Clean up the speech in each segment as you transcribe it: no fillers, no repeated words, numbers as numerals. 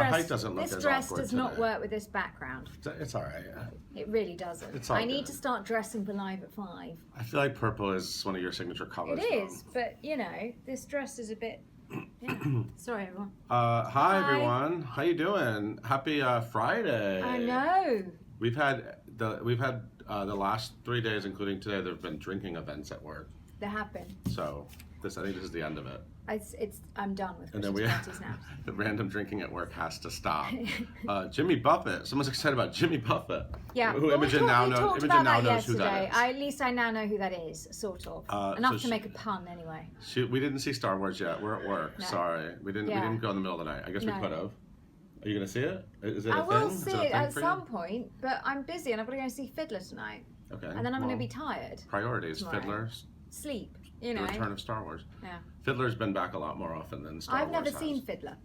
height doesn't look as awkward This dress does not today. work with this background. It's all right. It really doesn't. It's all I need good. to start dressing for live at 5. I feel like purple is one of your signature colors. It is, but you know, this dress is a bit. Yeah. Sorry, everyone. Hi everyone. How you doing? Happy Friday. I know. We've had the last 3 days, including today. There've been drinking events at work. There have been. So I think this is the end of it. I'm done with And then Christmas parties now. the random drinking at work has to stop. Jimmy Buffett. Someone's excited about Jimmy Buffett. Yeah, Who well, Imogen now knows who that is. At least I now know who that is, sort of. Enough to make a pun, anyway. We didn't see Star Wars yet. We're at work. No. Sorry, we didn't go in the middle of the night. I guess we could have. Are you gonna see it? Is it a thing? I will see it at some point, but I'm busy and I've got to go and see Fiddler tonight. Okay. And then I'm going to be tired. Priorities: tomorrow. Fiddler. Sleep. You know. The return of Star Wars. Yeah. Fiddler's been back a lot more often than Star Wars. I've never seen Fiddler.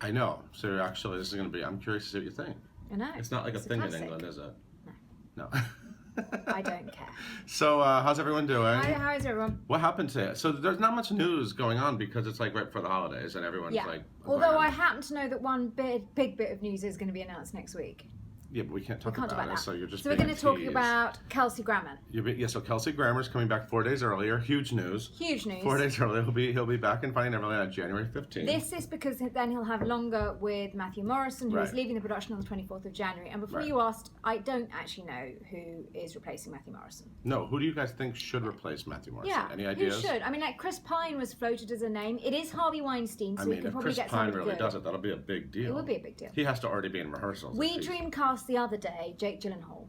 I know. So actually, this is going to be. I'm curious to see what you think. I know. It's not like a thing in England, is it? No. I don't care. So, how's everyone doing? How is everyone? What happened today? So there's not much news going on because it's like right before the holidays and everyone's like. Although I happen to know that one big bit of news is going to be announced next week. Yeah, but we can't talk about it, that. so you're just. So we're going to talk about Kelsey Grammer. So Kelsey Grammer's coming back 4 days earlier. Huge news. Huge news. 4 days earlier, he'll be back in Finding Neverland on January 15th. This is because then he'll have longer with Matthew Morrison, who is leaving the production on the 24th of January. And before you asked, I don't actually know who is replacing Matthew Morrison. No, who do you guys think should replace Matthew Morrison? Yeah, any ideas? Who should? I mean, like Chris Pine was floated as a name. It is Harvey Weinstein, so we can probably get somebody good. If Chris Pine really does it, that'll be a big deal. It would be a big deal. He has to already be in rehearsals. We dreamcast the other day Jake Gyllenhaal.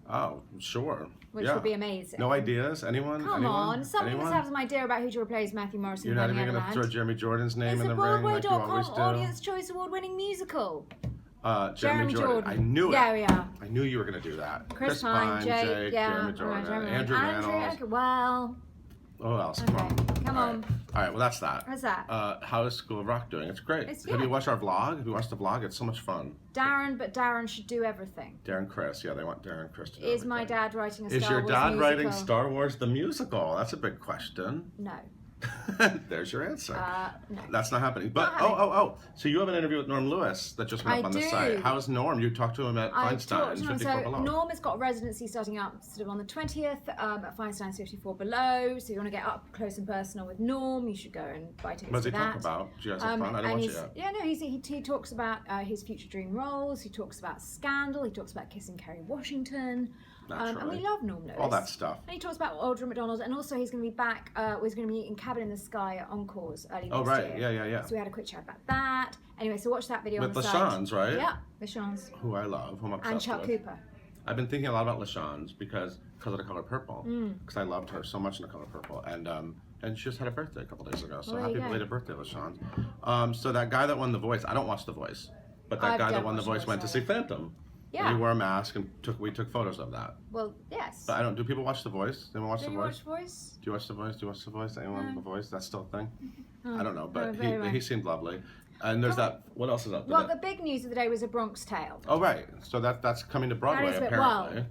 Oh, sure. Which would be amazing. No ideas? Anyone? Come on. Someone must have some idea about who to replace Matthew Morrison. You're not even going to throw Jeremy Jordan's name in the ring like you always do? Audience Choice Award-winning musical. Jeremy Jordan. I knew it. There we are. I knew you were going to do that. Chris Pine, Jake, Jeremy Jordan, Andrew Reynolds. Okay, well. Oh, else? Come on. All right, well, that's that. What's that? How is School of Rock doing? It's great. Have you watched our vlog? Have you watched the vlog? It's so much fun. Darren should do everything. Darren Criss. Yeah, they want Darren Criss to do everything. Is my dad writing a Star Wars musical? Is your dad writing Star Wars the musical? That's a big question. No. There's your answer. No. That's not happening. But so you have an interview with Norm Lewis that just went up on the site. How's Norm? You talked to him at Feinstein's 54 Below. Norm has got a residency starting up sort of on the 20th at Feinstein's 54 Below. So if you want to get up close and personal with Norm, you should go and buy tickets. What does he talk about? Do you guys have fun? I don't watch it yet. Yeah, no, he talks about his future dream roles. He talks about Scandal. He talks about kissing Kerry Washington. And we love Norm Lewis. All that stuff. And he talks about Audra McDonald, and also he's going to be back. He's going to be in Cabin in the Sky at Encores early this year. Yeah. So we had a quick chat about that. Anyway, so watch that video with on the site. LaShawn's, right? Yeah, LaShawn's. Who I love, who I'm obsessed with. And Chuck Cooper. I've been thinking a lot about LaShawn's because of the color purple. Because I loved her so much in the color purple, and she just had a birthday a couple days ago. So happy belated birthday, LaShawn's. So that guy that won The Voice, I don't watch The Voice, but that guy that won The Voice went to see Phantom. Yeah. And he wore a mask and we took photos of that. Well, yes. But do people watch The Voice? Anyone watch The Voice? Do you watch Voice? Do you watch The Voice? Do you watch The Voice? Anyone The Voice? That's still a thing? I don't know, but he seemed lovely. And there's that. What else is up? Well, the big news of the day was A Bronx Tale. Oh, right. So that's coming to Broadway, apparently.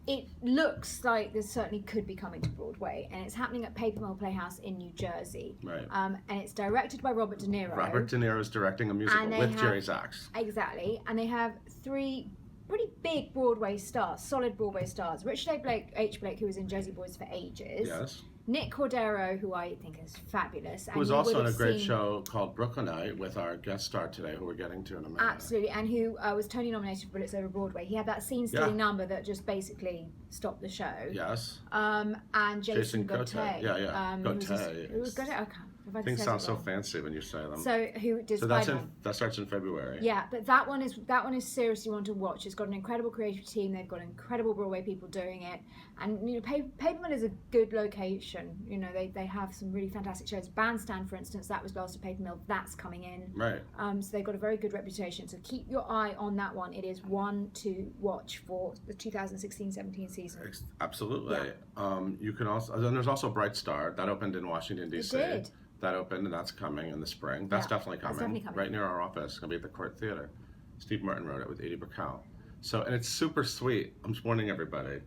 It looks like this certainly could be coming to Broadway, and it's happening at Paper Mill Playhouse in New Jersey. Right. And it's directed by Robert De Niro. Robert De Niro is directing a musical with Jerry Zaks. Exactly. And they have 3 pretty big Broadway stars, solid Broadway stars. Richard H. Blake, who was in Jersey Boys for ages. Yes. Nick Cordero, who I think is fabulous. Who was also in a great show called BROOKLYNITE with our guest star today, who we're getting to in a minute. Absolutely, and who was Tony nominated for Bullets Over Broadway. He had that scene-stealing number that just basically stopped the show. Yes. And Jason Gauthier. Yeah. Gauthier. It was Gauthier. Okay. Things sound so fancy when you say them. So who did that starts in February. Yeah, but that one is seriously one to watch. It's got an incredible creative team. They've got incredible Broadway people doing it, and Paper Mill is a good location. They have some really fantastic shows. Bandstand, for instance, that was last at Paper Mill. That's coming in. Right. So they've got a very good reputation. So keep your eye on that one. It is one to watch for the 2016-17 season. Absolutely. Yeah. You can also there's also Bright Star that opened in Washington D.C. It did. That opened, and that's coming in the spring. That's definitely coming. Right near our office. It's going to be at the Court Theater. Steve Martin wrote it with Edie Brickell. So, and it's super sweet. I'm just warning everybody.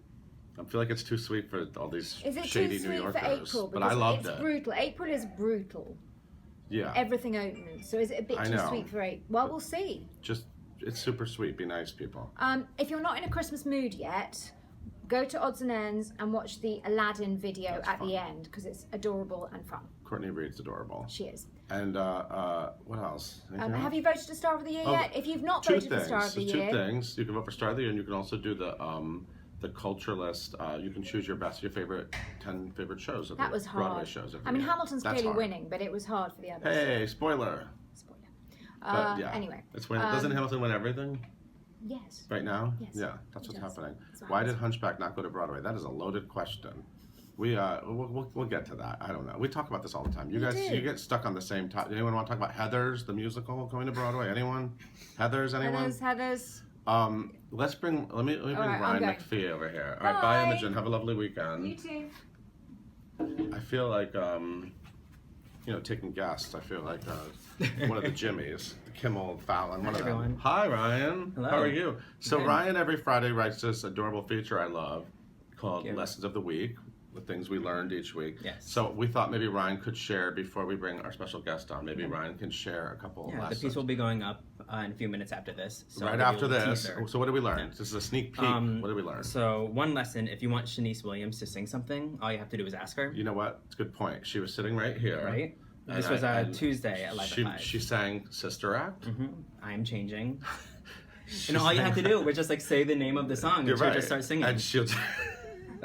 I feel like it's too sweet for all these shady New Yorkers. Is it too sweet for April? But I loved it. It's brutal. April is brutal. Yeah. Everything opens. So is it a bit I too know. sweet for 8? Well, we'll see. Just, it's super sweet. Be nice, people. If you're not in a Christmas mood yet, go to Odds and Ends and watch the Aladdin video That's at fun. the end because it's adorable and fun. Courtney Reed's adorable. She is. And what else? Have you voted for Star of the Year yet? If you've not voted for Star of the Year, Two things. You can vote for Star of the Year, and you can also do the culture list. You can choose your 10 favorite shows of that the was Broadway hard. shows. I mean, Hamilton's That's clearly hard. winning, but it was hard for the others. Hey, spoiler. Spoiler. But yeah, Anyway. it's doesn't Hamilton win everything Yes. right now? Yes, Yeah, that's it what's does. happening. That's what Why happens. did Hunchback not go to Broadway? That is a loaded question. We'll get to that. I don't know. We talk about this all the time. You guys, do. you get stuck on the same topic. Anyone want to talk about Heathers, the musical going to Broadway? Anyone? Heathers, anyone? Heathers. Let me bring right, I'm Ryan going. McPhee over here. All right, bye, Bye. Imogen. Have a lovely weekend. You too. I feel like taking guests. I feel like one of the Jimmys, Kimmel, Fallon, one Hi, of them. everyone. Hi, Ryan. Hello. How are you? So Good. Ryan every Friday writes this adorable feature I love called Thank you. Lessons of the Week, the things we learned each week. Yes. So we thought maybe Ryan could share before we bring our special guest on. Maybe Ryan can share a couple Yeah, the lessons. piece will be going up in a few minutes after this. So right I'll give after you a little this. teaser. So what did we learn? Yeah. This is a sneak peek. What did we learn? So one lesson, if you want Shanice Williams to sing something, all you have to do is ask her. You know what? It's a good point. She was sitting right here. Right? And This was and Tuesday at Live at 5. She sang Sister Act. I am changing. She And all you sang- have to do was just like say the name of the song and You're she'll right. just start singing. And she'll.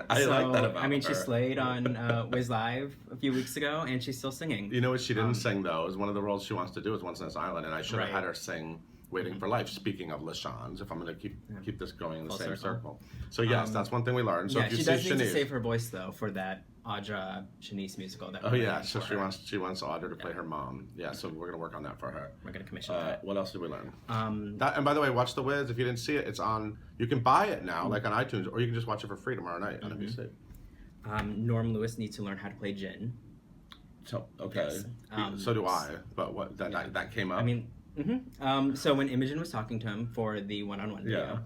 I So, like that about I mean, her. she slayed on Wiz Live a few weeks ago and she's still singing. You know what she didn't sing though is one of the roles she wants to do is Once on This Island, and I should have Right. had her sing Waiting for Life. Speaking of LaShawns, if I'm going to keep this going in the Full same circle. circle. So yes, that's one thing we learned. So Yeah, if you she see does need to Shanice, save her voice though for that Audra Shanice musical. That oh we're yeah, writing so for her. she wants Audra to play her mom. Yeah, so we're going to work on that for her. We're gonna commission that. What else did we learn? Um, That, and by the way, watch The Wiz. If you didn't see it, it's on. You can buy it now, like on iTunes, or you can just watch it for free tomorrow night on NBC. Norm Lewis needs to learn how to play gin. So okay, Yes. so do I. But what that came up. I mean, so when Imogen was talking to him for the one-on-one video,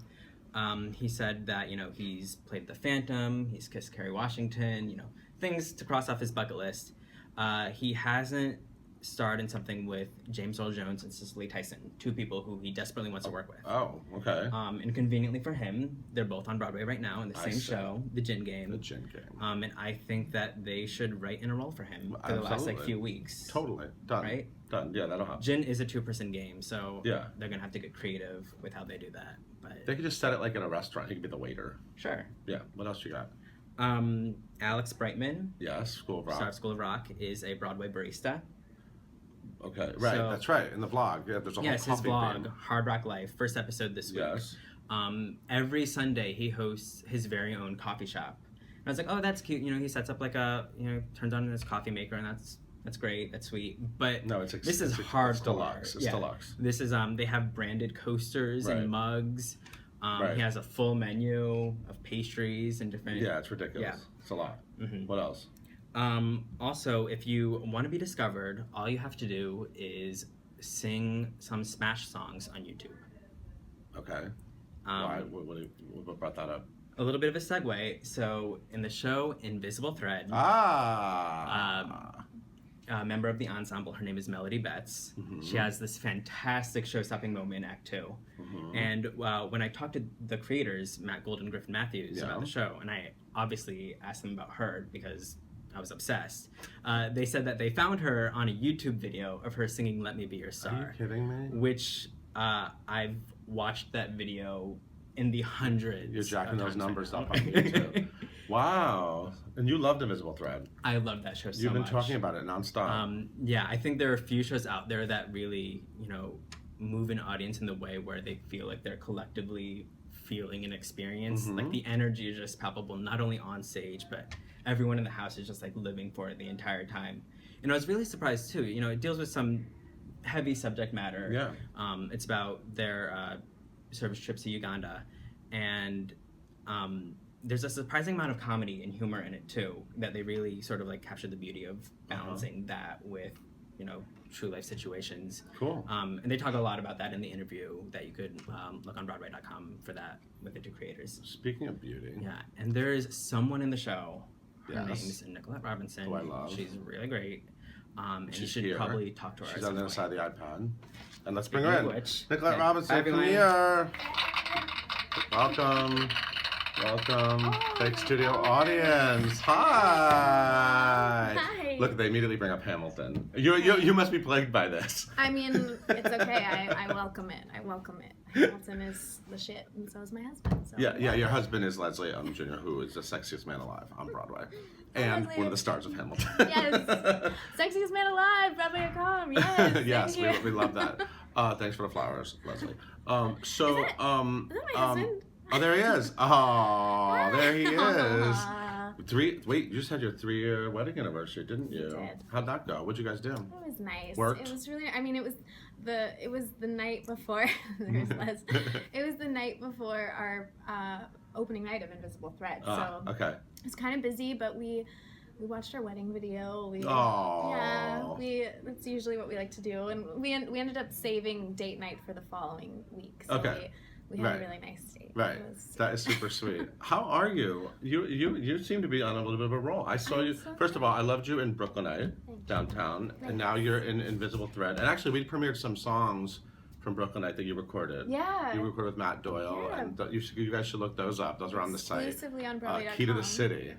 he said that he's played the Phantom, he's kissed Kerry Washington, things to cross off his bucket list. He hasn't starred in something with James Earl Jones and Cicely Tyson, two people who he desperately wants to work with. Oh, okay. And conveniently for him, they're both on Broadway right now in the I same see. show, The Gin Game. The Gin Game. And I think that they should write in a role for him for the last Absolutely. few weeks. Totally done. Right? Done. Yeah, that'll happen. Gin is a two-person game, so Yeah. they're gonna have to get creative with how they do that. But They could just set it like in a restaurant. He could be the waiter. sure. Yeah. What else you got? Alex Brightman, Yes, School of star Rock. of School of Rock, is a Broadway barista. Okay, right. So- that's right. In the vlog, yeah, there's a Yes, whole his coffee vlog, theme. Hard Rock Life, first episode this week. Yes. Every Sunday he hosts his very own coffee shop. And I was like, oh, that's cute. He sets up like a, turns on his coffee maker, and that's great. That's sweet. But No, this is it's hardcore. deluxe. It's deluxe. This is they have branded coasters Right. and mugs. Right. He has a full menu of pastries and different. Yeah, it's ridiculous. Yeah. It's a lot. Mhm. What else? Also, if you want to be discovered, all you have to do is sing some Smash songs on YouTube. Okay. Why? What brought that up? A little bit of a segue. So, in the show Invisible Thread, a member of the ensemble, her name is Melody Betts. Mhm. She has this fantastic show-stopping moment in Act 2. Mhm. And when I talked to the creators, Matt Gould and Griffin Matthews, Yeah. about the show, and I obviously asked them about her because I was obsessed, they said that they found her on a YouTube video of her singing Let Me Be Your Are you Star, kidding me? which I've watched that video in the hundreds. You're jacking of those times numbers right up now. on YouTube. Wow. And you loved Invisible Thread. I love that show so much. You've been talking about it nonstop. Yeah, I think there are a few shows out there that really, move an audience in the way where they feel like they're collectively feeling an experience. Mhm. Like the energy is just palpable, not only on stage, but everyone in the house is just like living for it the entire time. And I was really surprised too. It deals with some heavy subject matter. Yeah. It's about their service trips to Uganda, and there's a surprising amount of comedy and humor in it too, that they really sort of like capture the beauty of balancing that with true life situations. Cool. And they talk a lot about that in the interview that you could look on Broadway.com for that with the two creators. Speaking of beauty. Yeah, and there is someone in the show. Her Yes. name's Nicolette Robinson. Who I love. She's really great. And you She's should here. probably talk to her. She's at on the other some side point. of the iPad. And let's bring her in. Which, Nicolette okay. Robinson, Hi, come everyone. here. Welcome. Welcome. Fake studio audience. Hi. Hi. Look, they immediately bring up Hamilton. You must be plagued by this. I mean, it's okay. I welcome it. I welcome it. Hamilton is the shit, and so is my husband. So. Yeah, your husband is Leslie Odom Jr., who is the sexiest man alive on Broadway. And one of the stars of Hamilton. Yes. Sexiest man alive, Broadway.com. Yes. Yes, thank you. we love that. Thanks for the flowers, Leslie. Is that my husband? Oh, there he is. Oh, there he is. Aw. Wait, you just had your 3-year wedding anniversary, didn't you? We did. How'd that go? What'd you guys do? It was nice. Worked? It was really. I mean, it was the night before. There's Les. It was the night before our opening night of Invisible Thread. So Okay. it was kind of busy, but we watched our wedding video. Aww. That's usually what we like to do, and we ended up saving date night for the following week. So Okay. we had Right. a really nice date. Right. That is super sweet. How are you? You seem to be on a little bit of a roll. I saw you. so First of all, I loved you in BROOKLYNITE you. downtown, Thank and now you're in Invisible Thread. And actually, we premiered some songs from BROOKLYNITE that you recorded. Yeah. You recorded with Matt Doyle, Yeah. and you guys should look those up. Those are on the site. Exclusively on Broadway.com. Key to the City.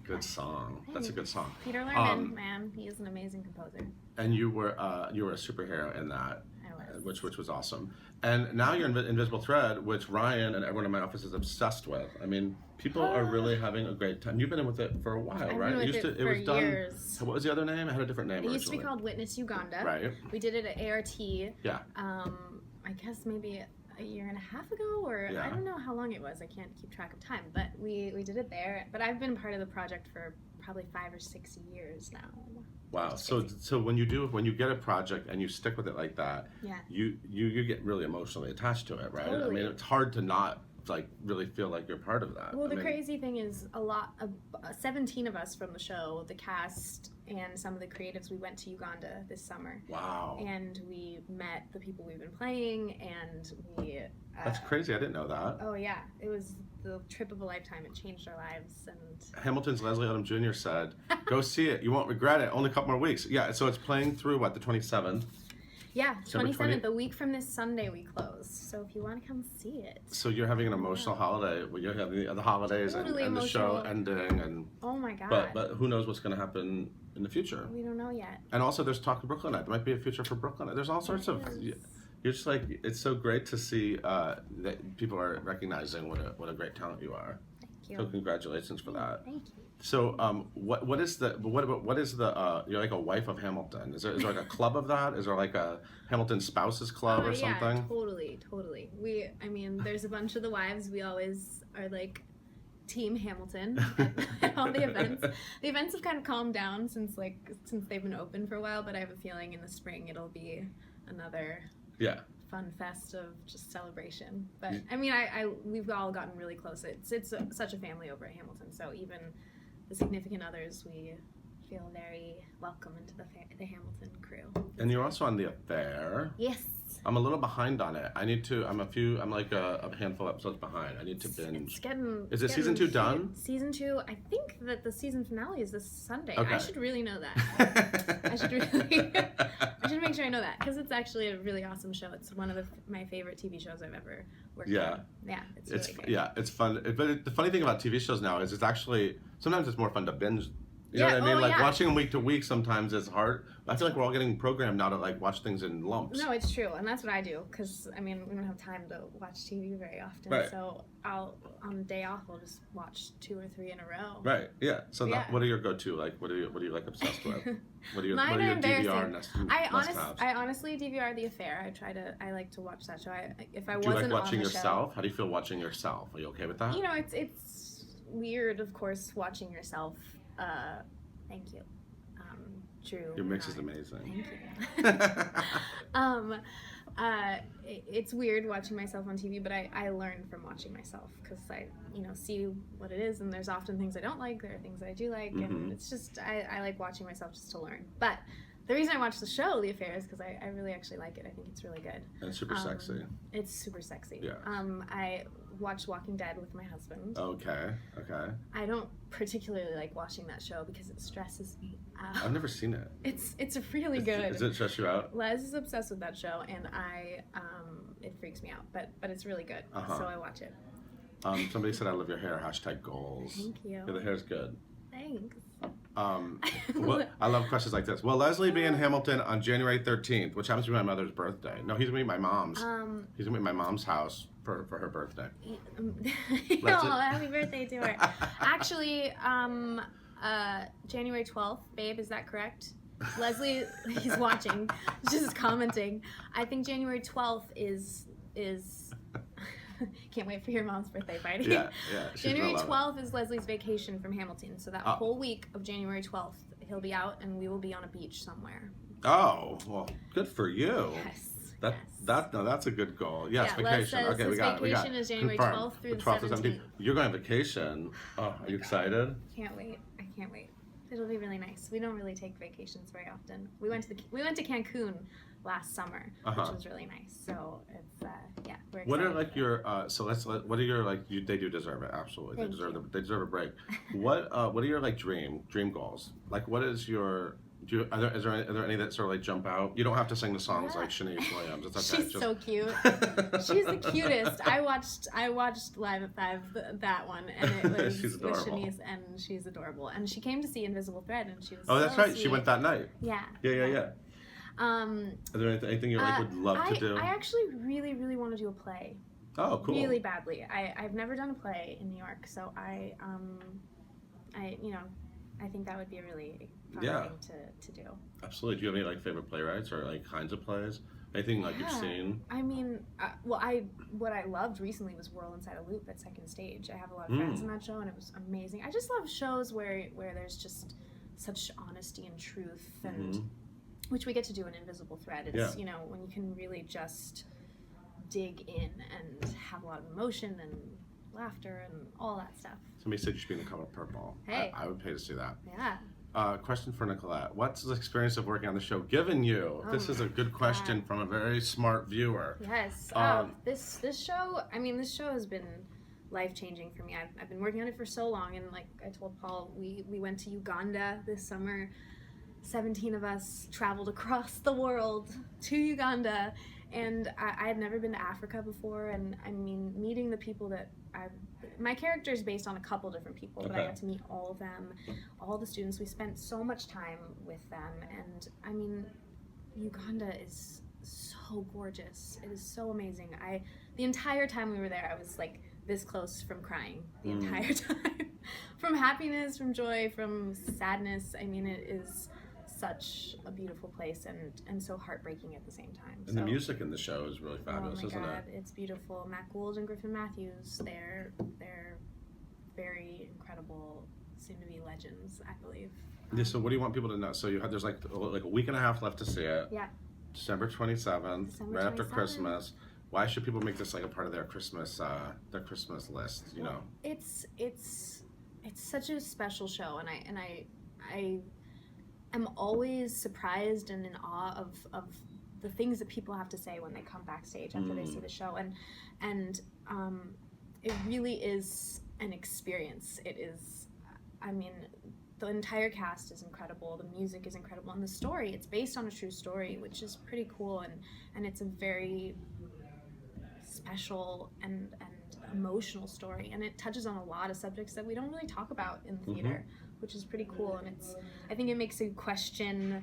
Good song. That's a good song. Peter Lerman, man, he is an amazing composer. And you were a superhero in that, I was. which was awesome. And now you're in Invisible Thread, which Ryan and everyone in my office is obsessed with. I mean, people are really having a great time. You've been in with it for a while, I've right? been with it for was done. years. What was the other name? It had a different name. It used to be originally. called Witness Uganda. Right. We did it at ART. Yeah. I guess maybe a year and a half ago, or Yeah. I don't know how long it was. I can't keep track of time, but we did it there. But I've been part of the project for probably 5 or 6 years now. Wow. It's So crazy. when you get a project and you stick with it like that, Yeah. you get really emotionally attached to it, right? I Totally. mean, it's hard to not really feel like you're part of that. Well, I the mean, crazy thing is 17 of us from the show, the cast and some of the creatives, we went to Uganda this summer. Wow. And we met the people we've been playing, and we... That's crazy. I didn't know that. Oh, yeah. It was the trip of a lifetime. It changed our lives, and... Hamilton's Leslie Odom Jr. said, "Go see it. You won't regret it. Only a couple more weeks." Yeah. So it's playing through the 27th. Yeah, December 27th, a week from this Sunday we close. So if you want to come see it. So you're having an emotional holiday. Well, you're having the holidays Totally and the show emotional. ending, and Oh my God. but who knows what's going to happen in the future? We don't know yet. And also, there's talk of BROOKLYNITE. There might be a future for BROOKLYNITE. There's all sorts of. Yes. You're just like, it's so great to see that people are recognizing what a great talent you are. Thank you. So congratulations for that. Thank you. So what is the you're like a wife of Hamilton? Is there like a club of that? Is there like a Hamilton spouses club or Yeah, something? totally. I mean, there's a bunch of the wives. We always are like Team Hamilton at all the events. The events have kind of calmed down since they've been open for a while, but I have a feeling in the spring it'll be another Yeah. fun fest of just celebration. But I mean, we've all gotten really close. It's such a family over at Hamilton. So even the significant others, we feel very welcome into the Hamilton crew. And you're also on The Affair. Yes. I'm a little behind on it. I'm like a handful of episodes behind. I need to binge. It's getting. Is it season 2 done? Season 2. I think that the season finale is this Sunday. Okay. I should really know that. I should make sure I know that, because it's actually a really awesome show. It's one of my favorite TV shows I've ever worked on. Yeah, it's really great. Yeah, it's fun. But the funny thing about TV shows now is it's actually sometimes it's more fun to binge. You know Yeah, what I mean? oh, Like yeah. watching them week to week sometimes is hard. I feel like we're all getting programmed now to like watch things in lumps. No, it's true, and that's what I do, because I mean we don't have time to watch TV very often. Right. So I'll on the day off I'll just watch 2 or 3 in a row. Right. Yeah. So Yeah. what are your go-to? Like, what are you like obsessed with? What are your Mine what are are your embarrassing. DVR must-haves? I honestly DVR The Affair. I like to watch that show. If I Do you wasn't like watching on the yourself? How do you feel watching yourself? Are you okay with that? show, you know, it's weird, of course, watching yourself. Thank you, Drew. Your mix and is I. amazing. Thank you. It's weird watching myself on TV, but I learn from watching myself, because I see what it is, and there's often things I don't like, there are things that I do like, Mhm. and it's just I like watching myself just to learn. But the reason I watched the show, The Affair, is because I really actually like it. I think it's really good. And super sexy. It's super sexy. Yeah. I watched Walking Dead with my husband. Okay. I don't particularly like watching that show because it stresses me out. I've never seen it. It's really good. Does it stress you out? Les is obsessed with that show, and it freaks me out. But it's really good, so I watch it. Somebody said I love your hair. # goals. Thank you. Yeah, the hair's good. Thanks. I love questions like this. Will Leslie be in Hamilton on January 13th, which happens to be my mother's birthday? No, he's gonna be at my mom's. He's gonna be at my mom's house for her birthday. Happy birthday to her. Actually, January 12th, babe, is that correct? Leslie, he's watching, just commenting. I think January 12th is can't wait for your mom's birthday party. Yeah. January 12th is Leslie's vacation from Hamilton, so that whole week of January 12th, he'll be out and we will be on a beach somewhere. Oh, well, good for you. Yes. That's a good goal. Yes, yeah, vacation. Les says Okay, his we got vacation is January confirmed. 12th through the 12th to 17th. You're going on vacation. Oh, are you excited? Can't wait. I can't wait. It'll be really nice. We don't really take vacations very often. We went to Cancun last summer, which was really nice. So it's we're excited. What are like your what are your like they do deserve it, absolutely. They deserve a break. What are your like dream goals? Like what is your are there any that sort of like jump out? You don't have to sing the songs like Shanice Williams. It's okay. She's so cute. She's the cutest. I watched Live at 5 that one, and it was She's adorable. with Shanice, and she's adorable. And she came to see Invisible Thread, and she was that's so right. sweet. She went that night. Yeah. Yeah. Is there anything you like would love to do? I actually really, really want to do a play. Oh, cool. Really badly. I've never done a play in New York, so I think that would be a really fun thing to do. Absolutely. Do you have any like favorite playwrights or like kinds of plays? Anything like you've seen? I mean, what I loved recently was Whirl Inside a Loop at Second Stage. I have a lot of friends in that show, and it was amazing. I just love shows where there's just such honesty and truth, and which we get to do in Invisible Thread. It's when you can really just dig in and have a lot of emotion and laughter and all that stuff. Somebody said you should be in The Color Purple. Hey. I would pay to see that. Yeah. Question for Nicolette. What's the experience of working on the show given you? This is a good question from a very smart viewer. Yes. This show, this show has been life-changing for me. I've been working on it for so long, and like I told Paul, we went to Uganda this summer. 17 of us traveled across the world to Uganda, and I had never been to Africa before, and meeting the people that my character is based on a couple different people, but I got to meet all of them, all the students. We spent so much time with them, and Uganda is so gorgeous. It is so amazing. The entire time we were there, I was like this close from crying the entire time. From happiness, from joy, from sadness. It is such a beautiful place and so heartbreaking at the same time. And the music in the show is really fabulous, isn't it? It's beautiful. Matt Gould and Griffin Matthews, they're very incredible, soon to be legends, I believe. Yeah, so what do you want people to know? So there's like a week and a half left to see it. Yeah. December 27th, right after Christmas. Why should people make this like a part of their Christmas list, you know? It's such a special show, and I am always surprised and in awe of the things that people have to say when they come backstage after they see the show, and it really is an experience. It is, the entire cast is incredible, the music is incredible, and the story, it's based on a true story, which is pretty cool, and it's a very special and emotional story, and it touches on a lot of subjects that we don't really talk about in the theater, which is pretty cool. And I think it makes you question,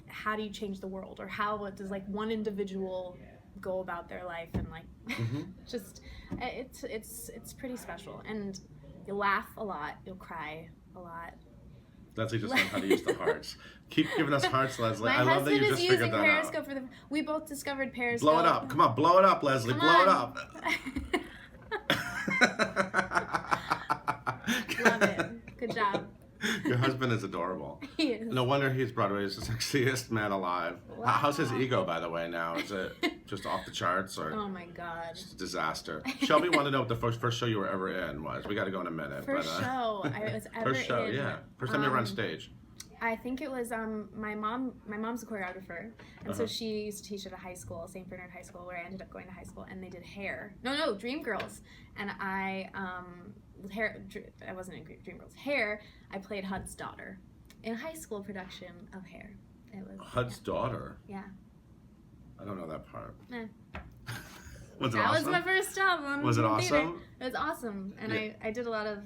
how do you change the world, or how does like one individual go about their life, and like just it's pretty special, and you'll laugh a lot, you'll cry a lot. Leslie just learned how to use the hearts. Keep giving us hearts, Leslie. My I love that you just figured that Periscope out. We both discovered Periscope. Blow it up. Come on, blow it up, Leslie. Blow it up. Love it. Good job. Your husband is adorable. He is. No wonder he's Broadway's sexiest man alive. Wow. How's his ego, by the way, now? Is it just off the charts, or Oh my God. just a disaster? Shelby wanted to know what the first show you were ever in was. We got to go in a minute. First show I was ever First show, in. yeah. First time you were on stage. I think it was my mom's a choreographer, and so she used to teach at a high school, St. Bernard High School, where I ended up going to high school, and they did hair. No, Dreamgirls, and I wasn't in Dreamgirls. Hair, I played Hud's daughter in a high school production of Hair. It was Hud's daughter. Yeah. I don't know that part. Eh. Was it That awesome? was my first album. Was it in theater. awesome? It was awesome, and Yeah. I did a lot of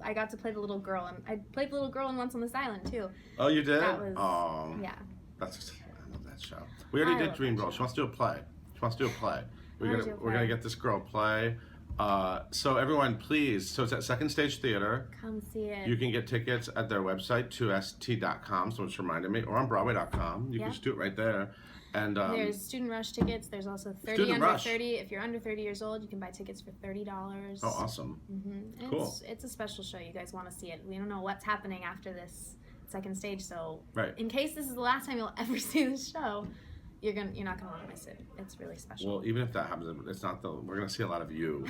I got to play the little girl, and I played the little girl in Once on this Island too. Oh, you did? That was Yeah. I love that show. We I already did love Dream that Girl. show. She wants to do a play. We're wanna do gonna a we're gonna play. get this girl a play. So everyone, please. So it's at Second Stage Theater. Come see it. You can get tickets at their website 2st.com. So it's reminded me, or on Broadway.com. You Yeah. can just do it right there. And There's Student Rush tickets. There's also 30 Student under Rush. 30. If you're under 30 years old, you can buy tickets for $30. oh, awesome! Mm-hmm. Cool. It's a special show. You guys want to see it. We don't know what's happening after this second stage, so Right. in case this is the last time you'll ever see the show, you're not gonna want to miss it. It's really special. Well, even if that happens, it's not the. We're gonna see a lot of you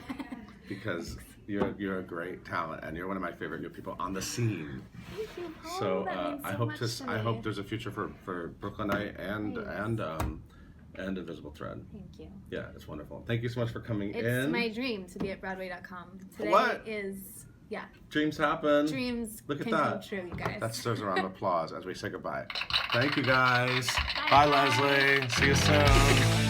because you're a great talent and you're one of my favorite new people on the scene. Thank you, Paul. So That means I so hope much to. to I me. hope there's a future for BROOKLYNITE and Invisible Thread. Thank you. Yeah, it's wonderful. Thank you so much for coming It's in. my dream to be at Broadway.com. Today What? is Dreams happen. dreams Look at can that. come true, you guys. That stirs a round of applause as we say goodbye. Thank you guys. Bye Leslie. See you soon.